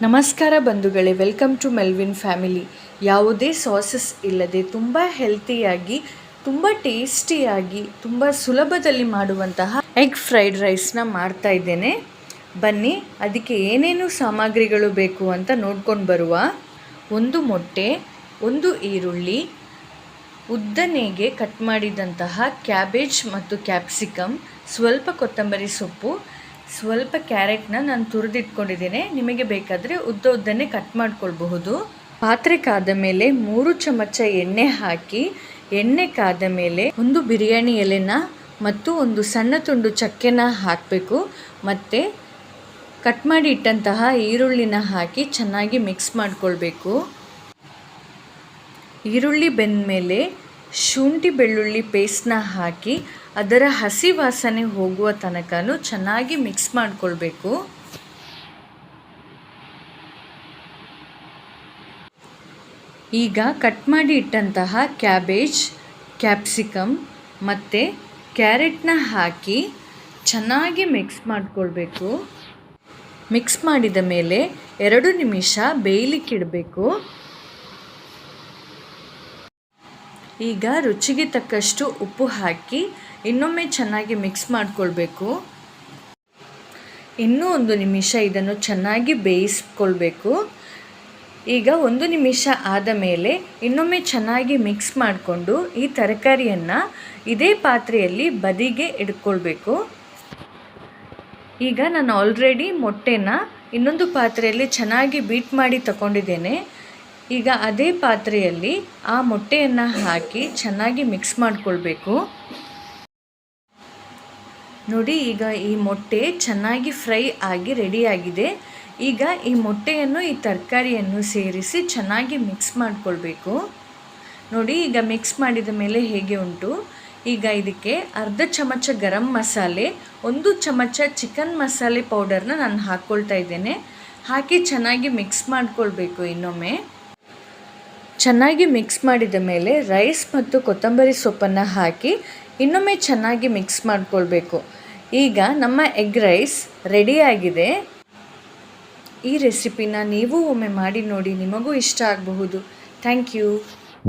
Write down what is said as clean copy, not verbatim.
ನಮಸ್ಕಾರ ಬಂಧುಗಳೇ, welcome to Melvin family. ಯಾವುದೇ ಸಾಸಸ್ ಇಲ್ಲದೆ ತುಂಬ ಹೆಲ್ತಿಯಾಗಿ, ತುಂಬ ಟೇಸ್ಟಿಯಾಗಿ, ತುಂಬ ಸುಲಭದಲ್ಲಿ ಮಾಡುವಂತಹ ಎಗ್ ಫ್ರೈಡ್ ರೈಸ್ನ ಮಾಡ್ತಾ ಇದ್ದೇನೆ. ಬನ್ನಿ, ಅದಕ್ಕೆ ಏನೇನು ಸಾಮಗ್ರಿಗಳು ಬೇಕು ಅಂತ ನೋಡ್ಕೊಂಡು ಬರುವ. ಒಂದು ಮೊಟ್ಟೆ, ಒಂದು ಈರುಳ್ಳಿ, ಉದ್ದನೆಗೆ ಕಟ್ ಮಾಡಿದಂತಹ ಕ್ಯಾಬೇಜ್ ಮತ್ತು ಕ್ಯಾಪ್ಸಿಕಮ್, ಸ್ವಲ್ಪ ಕೊತ್ತಂಬರಿ ಸೊಪ್ಪು, ಸ್ವಲ್ಪ ಕ್ಯಾರೆಟ್ನ ನಾನು ತುರಿದಿಟ್ಕೊಂಡಿದ್ದೇನೆ. ನಿಮಗೆ ಬೇಕಾದರೆ ಉದ್ದನೆ ಕಟ್ ಮಾಡ್ಕೊಳ್ಬಹುದು. ಪಾತ್ರೆ ಕಾದ ಮೇಲೆ 3 ಚಮಚ ಎಣ್ಣೆ ಹಾಕಿ, ಎಣ್ಣೆ ಕಾದ ಮೇಲೆ ಒಂದು ಬಿರಿಯಾನಿ ಎಲೆನ ಮತ್ತು ಒಂದು ಸಣ್ಣ ತುಂಡು ಚಕ್ಕೆನ ಹಾಕಬೇಕು. ಮತ್ತು ಕಟ್ ಮಾಡಿ ಇಟ್ಟಂತಹ ಈರುಳ್ಳಿನ ಹಾಕಿ ಚೆನ್ನಾಗಿ ಮಿಕ್ಸ್ ಮಾಡ್ಕೊಳ್ಬೇಕು. ಈರುಳ್ಳಿ ಬೆಂದ ಮೇಲೆ ಶುಂಠಿ ಬೆಳ್ಳುಳ್ಳಿ ಪೇಸ್ಟ್ನ ಹಾಕಿ ಅದರ ಹಸಿ ವಾಸನೆ ಹೋಗುವ ತನಕನೂ ಚೆನ್ನಾಗಿ ಮಿಕ್ಸ್ ಮಾಡಿಕೊಳ್ಬೇಕು. ಈಗ ಕಟ್ ಮಾಡಿ ಇಟ್ಟಂತಹ ಕ್ಯಾಬೇಜ್, ಕ್ಯಾಪ್ಸಿಕಮ್ ಮತ್ತು ಕ್ಯಾರೆಟ್ನ ಹಾಕಿ ಚೆನ್ನಾಗಿ ಮಿಕ್ಸ್ ಮಾಡಿಕೊಳ್ಬೇಕು. ಮಿಕ್ಸ್ ಮಾಡಿದ ಮೇಲೆ 2 ನಿಮಿಷ ಬೇಯಲಿಕ್ಕಿಡಬೇಕು. ಈಗ ರುಚಿಗೆ ತಕ್ಕಷ್ಟು ಉಪ್ಪು ಹಾಕಿ ಇನ್ನೊಮ್ಮೆ ಚೆನ್ನಾಗಿ ಮಿಕ್ಸ್ ಮಾಡಿಕೊಳ್ಬೇಕು. ಇನ್ನೂ 1 ನಿಮಿಷ ಇದನ್ನು ಚೆನ್ನಾಗಿ ಬೇಯಿಸ್ಕೊಳ್ಬೇಕು. ಈಗ 1 ನಿಮಿಷ ಆದ ಮೇಲೆ ಇನ್ನೊಮ್ಮೆ ಚೆನ್ನಾಗಿ ಮಿಕ್ಸ್ ಮಾಡಿಕೊಂಡು ಈ ತರಕಾರಿಯನ್ನು ಇದೇ ಪಾತ್ರೆಯಲ್ಲಿ ಬದಿಗೆ ಇಟ್ಕೊಳ್ಬೇಕು. ಈಗ ನಾನು ಆಲ್ರೆಡಿ ಮೊಟ್ಟೆನ ಇನ್ನೊಂದು ಪಾತ್ರೆಯಲ್ಲಿ ಚೆನ್ನಾಗಿ ಬೀಟ್ ಮಾಡಿ ತಗೊಂಡಿದ್ದೇನೆ. ಈಗ ಅದೇ ಪಾತ್ರೆಯಲ್ಲಿ ಆ ಮೊಟ್ಟೆಯನ್ನು ಹಾಕಿ ಚೆನ್ನಾಗಿ ಮಿಕ್ಸ್ ಮಾಡಿಕೊಳ್ಬೇಕು. ನೋಡಿ, ಈಗ ಈ ಮೊಟ್ಟೆ ಚೆನ್ನಾಗಿ ಫ್ರೈ ಆಗಿ ರೆಡಿಯಾಗಿದೆ. ಈಗ ಈ ಮೊಟ್ಟೆಯನ್ನು ಈ ತರಕಾರಿಯನ್ನು ಸೇರಿಸಿ ಚೆನ್ನಾಗಿ ಮಿಕ್ಸ್ ಮಾಡಿಕೊಳ್ಬೇಕು. ನೋಡಿ, ಈಗ ಮಿಕ್ಸ್ ಮಾಡಿದ ಮೇಲೆ ಹೇಗೆ ಉಂಟು. ಈಗ ಇದಕ್ಕೆ ಅರ್ಧ ಚಮಚ ಗರಂ ಮಸಾಲೆ, 1 ಚಮಚ ಚಿಕನ್ ಮಸಾಲೆ ಪೌಡರ್ನ ನಾನು ಹಾಕ್ಕೊಳ್ತಾ ಇದ್ದೇನೆ. ಹಾಕಿ ಚೆನ್ನಾಗಿ ಮಿಕ್ಸ್ ಮಾಡಿಕೊಳ್ಬೇಕು. ಇನ್ನೊಮ್ಮೆ ಚೆನ್ನಾಗಿ ಮಿಕ್ಸ್ ಮಾಡಿದ ಮೇಲೆ ರೈಸ್ ಮತ್ತು ಕೊತ್ತಂಬರಿ ಸೊಪ್ಪನ್ನು ಹಾಕಿ ಇನ್ನೊಮ್ಮೆ ಚೆನ್ನಾಗಿ ಮಿಕ್ಸ್ ಮಾಡಿಕೊಳ್ಬೇಕು. ಈಗ ನಮ್ಮ ಎಗ್ ರೈಸ್ ರೆಡಿಯಾಗಿದೆ. ಈ ರೆಸಿಪಿನ ನೀವು ಒಮ್ಮೆ ಮಾಡಿ ನೋಡಿ, ನಿಮಗೂ ಇಷ್ಟ ಆಗಬಹುದು. Thank you.